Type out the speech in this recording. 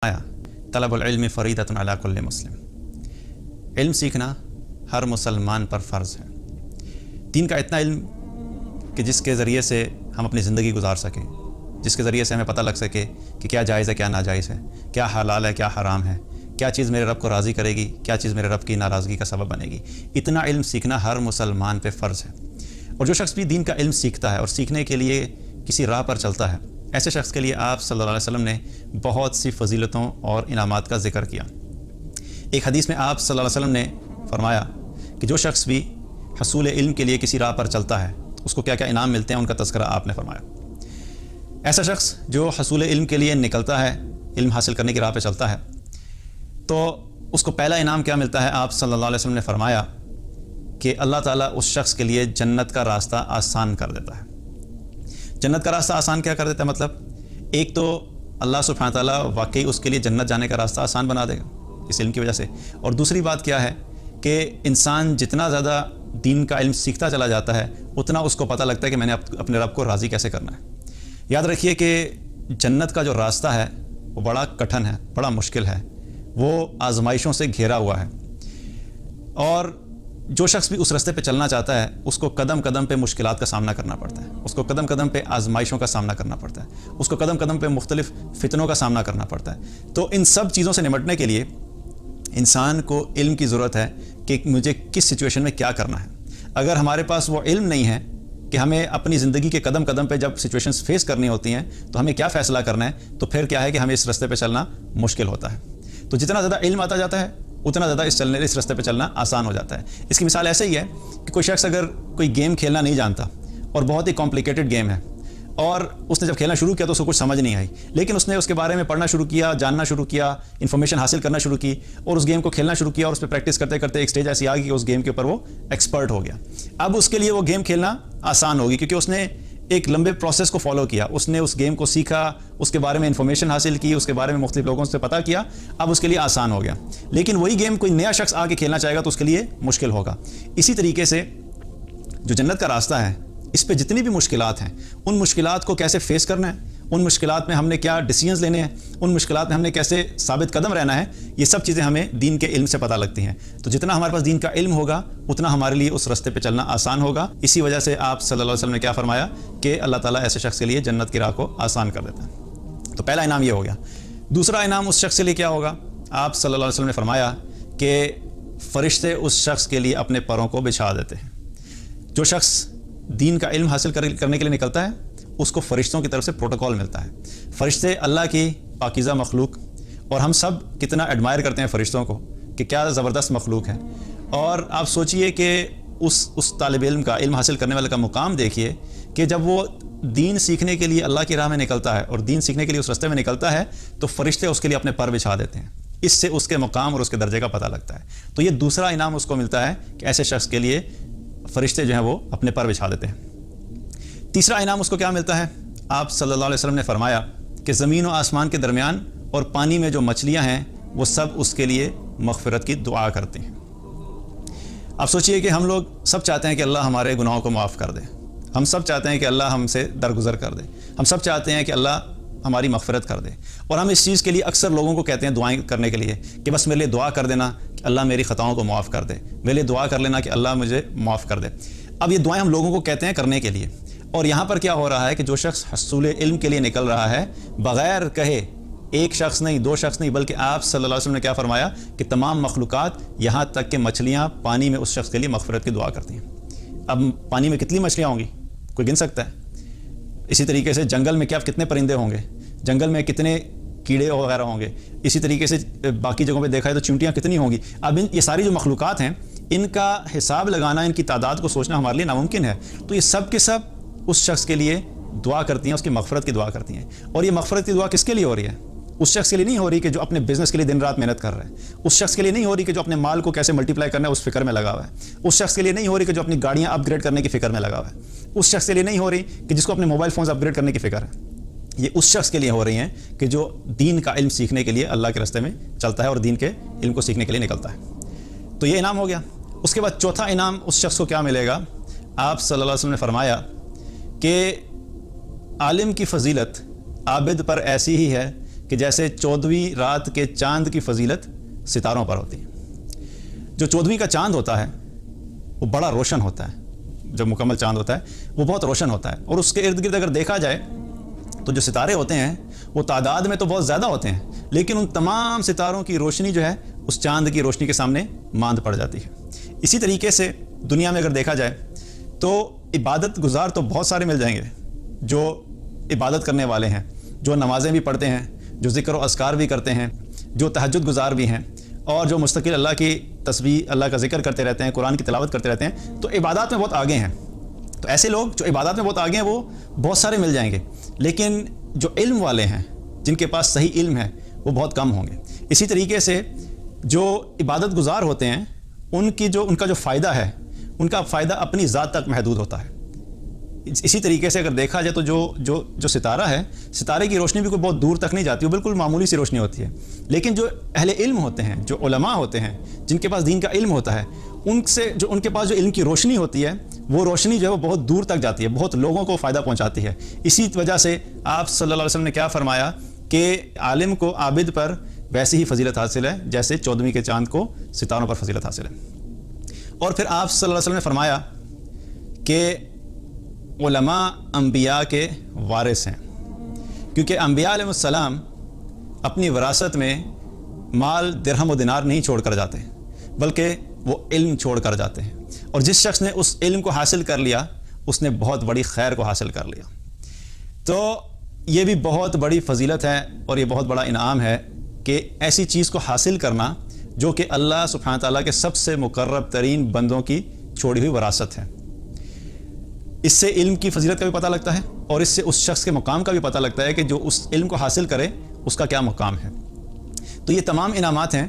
طلب العلم فریضۃ علی کل مسلم، علم سیکھنا ہر مسلمان پر فرض ہے۔ دین کا اتنا علم کہ جس کے ذریعے سے ہم اپنی زندگی گزار سکیں، جس کے ذریعے سے ہمیں پتہ لگ سکے کہ کیا جائز ہے کیا ناجائز ہے، کیا حلال ہے کیا حرام ہے، کیا چیز میرے رب کو راضی کرے گی، کیا چیز میرے رب کی ناراضگی کا سبب بنے گی۔ اتنا علم سیکھنا ہر مسلمان پہ فرض ہے۔ اور جو شخص بھی دین کا علم سیکھتا ہے اور سیکھنے کے لیے کسی راہ پر چلتا ہے، ایسے شخص کے لیے آپ صلی اللہ علیہ وسلم نے بہت سی فضیلتوں اور انعامات کا ذکر کیا۔ ایک حدیث میں آپ صلی اللہ علیہ وسلم نے فرمایا کہ جو شخص بھی حصول علم کے لیے کسی راہ پر چلتا ہے اس کو کیا کیا انعام ملتے ہیں، ان کا تذکرہ آپ نے فرمایا۔ ایسا شخص جو حصول علم کے لیے نکلتا ہے، علم حاصل کرنے کی راہ پہ چلتا ہے، تو اس کو پہلا انعام کیا ملتا ہے؟ آپ صلی اللہ علیہ وسلم نے فرمایا کہ اللہ تعالیٰ اس شخص کے لیے جنت کا راستہ آسان کر دیتا ہے۔ جنت کا راستہ آسان کیا کر دیتا ہے؟ مطلب ایک تو اللہ سبحانہ تعالیٰ واقعی اس کے لیے جنت جانے کا راستہ آسان بنا دے گا اس علم کی وجہ سے، اور دوسری بات کیا ہے کہ انسان جتنا زیادہ دین کا علم سیکھتا چلا جاتا ہے اتنا اس کو پتہ لگتا ہے کہ میں نے اپنے رب کو راضی کیسے کرنا ہے۔ یاد رکھیے کہ جنت کا جو راستہ ہے وہ بڑا کٹھن ہے، بڑا مشکل ہے، وہ آزمائشوں سے گھیرا ہوا ہے، اور جو شخص بھی اس راستے پہ چلنا چاہتا ہے اس کو قدم قدم پہ مشکلات کا سامنا کرنا پڑتا ہے، اس کو قدم قدم پہ آزمائشوں کا سامنا کرنا پڑتا ہے، اس کو قدم قدم پہ مختلف فتنوں کا سامنا کرنا پڑتا ہے۔ تو ان سب چیزوں سے نمٹنے کے لیے انسان کو علم کی ضرورت ہے کہ مجھے کس سچویشن میں کیا کرنا ہے۔ اگر ہمارے پاس وہ علم نہیں ہے کہ ہمیں اپنی زندگی کے قدم قدم پہ جب سچویشنز فیس کرنی ہوتی ہیں تو ہمیں کیا فیصلہ کرنا ہے، تو پھر کیا ہے کہ ہمیں اس راستے پہ چلنا مشکل ہوتا ہے۔ تو جتنا زیادہ علم آتا جاتا ہے اتنا زیادہ اس راستے پہ چلنا آسان ہو جاتا ہے۔ اس کی مثال ایسے ہی ہے کہ کوئی شخص اگر کوئی گیم کھیلنا نہیں جانتا اور بہت ہی کمپلیکیٹڈ گیم ہے، اور اس نے جب کھیلنا شروع کیا تو اس کو کچھ سمجھ نہیں آئی، لیکن اس نے اس کے بارے میں پڑھنا شروع کیا، جاننا شروع کیا، انفارمیشن حاصل کرنا شروع کی، اور اس گیم کو کھیلنا شروع کیا، اور اس پہ پریکٹس کرتے کرتے ایک سٹیج ایسی آ گئی کہ اس گیم کے اوپر وہ ایکسپرٹ ہو گیا۔ اب اس کے لیے وہ گیم کھیلنا آسان ہوگی کیونکہ اس نے ایک لمبے پروسیس کو فالو کیا، اس نے اس گیم کو سیکھا، اس کے بارے میں انفارمیشن حاصل کی، اس کے بارے میں مختلف لوگوں سے پتہ کیا، اب اس کے لیے آسان ہو گیا۔ لیکن وہی گیم کوئی نیا شخص آ کے کھیلنا چاہے گا تو اس کے لیے مشکل ہوگا۔ اسی طریقے سے جو جنت کا راستہ ہے اس پہ جتنی بھی مشکلات ہیں، ان مشکلات کو کیسے فیس کرنا ہے، ان مشکلات میں ہم نے کیا ڈیسیژنز لینے ہیں، ان مشکلات میں ہم نے کیسے ثابت قدم رہنا ہے، یہ سب چیزیں ہمیں دین کے علم سے پتہ لگتی ہیں۔ تو جتنا ہمارے پاس دین کا علم ہوگا اتنا ہمارے لیے اس راستے پہ چلنا آسان ہوگا۔ اسی وجہ سے آپ صلی اللہ علیہ وسلم نے کیا فرمایا کہ اللہ تعالیٰ ایسے شخص کے لیے جنت کی راہ کو آسان کر دیتا ہے۔ تو پہلا انعام یہ ہو گیا۔ دوسرا انعام اس شخص کے لیے کیا ہوگا؟ آپ صلی اللہ علیہ وسلم نے فرمایا کہ فرشتے اس شخص کے لیے اپنے پروں کو بچھا دیتے ہیں۔ جو شخص دین کا علم حاصل کرنے کے لیے نکلتا ہے اس کو فرشتوں کی طرف سے پروٹوکول ملتا ہے۔ فرشتے اللہ کی پاکیزہ مخلوق، اور ہم سب کتنا ایڈمائر کرتے ہیں فرشتوں کو کہ کیا زبردست مخلوق ہے، اور آپ سوچئے کہ اس طالب علم کا، علم حاصل کرنے والے کا مقام دیکھیے کہ جب وہ دین سیکھنے کے لیے اللہ کی راہ میں نکلتا ہے اور دین سیکھنے کے لیے اس راستے میں نکلتا ہے تو فرشتے اس کے لیے اپنے پر بچھا دیتے ہیں۔ اس سے اس کے مقام اور اس کے درجے کا پتہ لگتا ہے۔ تو یہ دوسرا انعام اس کو ملتا ہے کہ ایسے شخص کے لیے فرشتے جو ہیں وہ اپنے پر بچھا دیتے ہیں۔ تیسرا انعام اس کو کیا ملتا ہے؟ آپ صلی اللہ علیہ وسلم نے فرمایا کہ زمین و آسمان کے درمیان اور پانی میں جو مچھلیاں ہیں وہ سب اس کے لیے مغفرت کی دعا کرتی ہیں۔ آپ سوچئے کہ ہم لوگ سب چاہتے ہیں کہ اللہ ہمارے گناہوں کو معاف کر دے، ہم سب چاہتے ہیں کہ اللہ ہم سے درگزر کر دے، ہم سب چاہتے ہیں کہ اللہ ہماری مغفرت کر دے، اور ہم اس چیز کے لیے اکثر لوگوں کو کہتے ہیں دعائیں کرنے کے لیے کہ بس میرے لیے دعا کر دینا کہ اللہ میری خطاؤں کو معاف کر دے، میرے لیے دعا کر لینا کہ اللہ مجھے معاف کر دے۔ اب یہ دعائیں ہم لوگوں کو کہتے ہیں کرنے کے لیے، اور یہاں پر کیا ہو رہا ہے کہ جو شخص حصول علم کے لیے نکل رہا ہے بغیر کہے، ایک شخص نہیں، دو شخص نہیں، بلکہ آپ صلی اللہ علیہ وسلم نے کیا فرمایا کہ تمام مخلوقات یہاں تک کہ مچھلیاں پانی میں اس شخص کے لیے مغفرت کی دعا کرتی ہیں۔ اب پانی میں کتنی مچھلیاں ہوں گی کوئی گن سکتا ہے؟ اسی طریقے سے جنگل میں کیا کتنے پرندے ہوں گے، جنگل میں کتنے کیڑے وغیرہ ہوں گے، اسی طریقے سے باقی جگہوں پہ دیکھا ہے تو چونٹیاں کتنی ہوں گی۔ اب یہ ساری جو مخلوقات ہیں ان کا حساب لگانا، ان کی تعداد کو سوچنا ہمارے لیے ناممکن ہے۔ تو یہ سب کے سب اس شخص کے لیے دعا کرتی ہیں، اس کی مغفرت کی دعا کرتی ہیں۔ اور یہ مغفرت کی دعا کس کے لیے ہو رہی ہے؟ اس شخص کے لیے نہیں ہو رہی کہ جو اپنے بزنس کے لیے دن رات محنت کر رہا ہے، اس شخص کے لیے نہیں ہو رہی کہ جو اپنے مال کو کیسے ملٹیپلائی کرنا ہے اس فکر میں لگا ہوا ہے، اس شخص کے لیے نہیں ہو رہی کہ جو اپنی گاڑیاں اپ گریڈ کرنے کی فکر میں لگا ہوا ہے، اس شخص کے لیے نہیں ہو رہی کہ جس کو اپنے موبائل فونز اپ گریڈ کرنے کی فکر ہے۔ یہ اس شخص کے لیے ہو رہی ہیں کہ جو دین کا علم سیکھنے کے لیے اللہ کے راستے میں چلتا ہے اور دین کے علم کو سیکھنے کے لیے نکلتا ہے۔ تو یہ انعام ہو گیا۔ اس کے بعد چوتھا انعام اس شخص کو کیا ملے گا؟ آپ صلی اللہ علیہ وسلم نے فرمایا کہ عالم کی فضیلت عابد پر ایسی ہی ہے کہ جیسے 14ویں رات کے چاند کی فضیلت ستاروں پر ہوتی ہے۔ جو 14ویں کا چاند ہوتا ہے وہ بڑا روشن ہوتا ہے، جب مکمل چاند ہوتا ہے وہ بہت روشن ہوتا ہے، اور اس کے ارد گرد اگر دیکھا جائے تو جو ستارے ہوتے ہیں وہ تعداد میں تو بہت زیادہ ہوتے ہیں، لیکن ان تمام ستاروں کی روشنی جو ہے اس چاند کی روشنی کے سامنے ماند پڑ جاتی ہے۔ اسی طریقے سے دنیا میں اگر دیکھا جائے تو عبادت گزار تو بہت سارے مل جائیں گے، جو عبادت کرنے والے ہیں، جو نمازیں بھی پڑھتے ہیں، جو ذکر و اذکار بھی کرتے ہیں، جو تہجد گزار بھی ہیں، اور جو مستقل اللہ کی تسبیح، اللہ کا ذکر کرتے رہتے ہیں، قرآن کی تلاوت کرتے رہتے ہیں، تو عبادات میں بہت آگے ہیں۔ تو ایسے لوگ جو عبادات میں بہت آگے ہیں وہ بہت سارے مل جائیں گے، لیکن جو علم والے ہیں، جن کے پاس صحیح علم ہے، وہ بہت کم ہوں گے۔ اسی طریقے سے جو عبادت گزار ہوتے ہیں ان کا جو فائدہ ہے، ان کا فائدہ اپنی ذات تک محدود ہوتا ہے۔ اسی طریقے سے اگر دیکھا جائے تو جو ستارہ ہے، ستارے کی روشنی بھی کوئی بہت دور تک نہیں جاتی، وہ بالکل معمولی سی روشنی ہوتی ہے، لیکن جو اہل علم ہوتے ہیں، جو علماء ہوتے ہیں، جن کے پاس دین کا علم ہوتا ہے، ان کے پاس جو علم کی روشنی ہوتی ہے وہ روشنی جو ہے وہ بہت دور تک جاتی ہے، بہت لوگوں کو فائدہ پہنچاتی ہے۔ اسی وجہ سے آپ صلی اللہ علیہ وسلم نے کیا فرمایا کہ عالم کو عابد پر ویسی ہی فضیلت حاصل ہے جیسے 14ویں کے چاند کو ستاروں پر فضیلت حاصل ہے۔ اور پھر آپ صلی اللہ علیہ وسلم نے فرمایا کہ علماء انبیاء کے وارث ہیں، کیونکہ انبیاء علیہ السلام اپنی وراثت میں مال، درہم و دینار نہیں چھوڑ کر جاتے، بلکہ وہ علم چھوڑ کر جاتے ہیں، اور جس شخص نے اس علم کو حاصل کر لیا اس نے بہت بڑی خیر کو حاصل کر لیا۔ تو یہ بھی بہت بڑی فضیلت ہے اور یہ بہت بڑا انعام ہے کہ ایسی چیز کو حاصل کرنا جو کہ اللہ سبحانہ تعالیٰ کے سب سے مقرب ترین بندوں کی چھوڑی ہوئی وراثت ہے۔ اس سے علم کی فضیلت کا بھی پتہ لگتا ہے، اور اس سے اس شخص کے مقام کا بھی پتہ لگتا ہے کہ جو اس علم کو حاصل کرے اس کا کیا مقام ہے۔ تو یہ تمام انعامات ہیں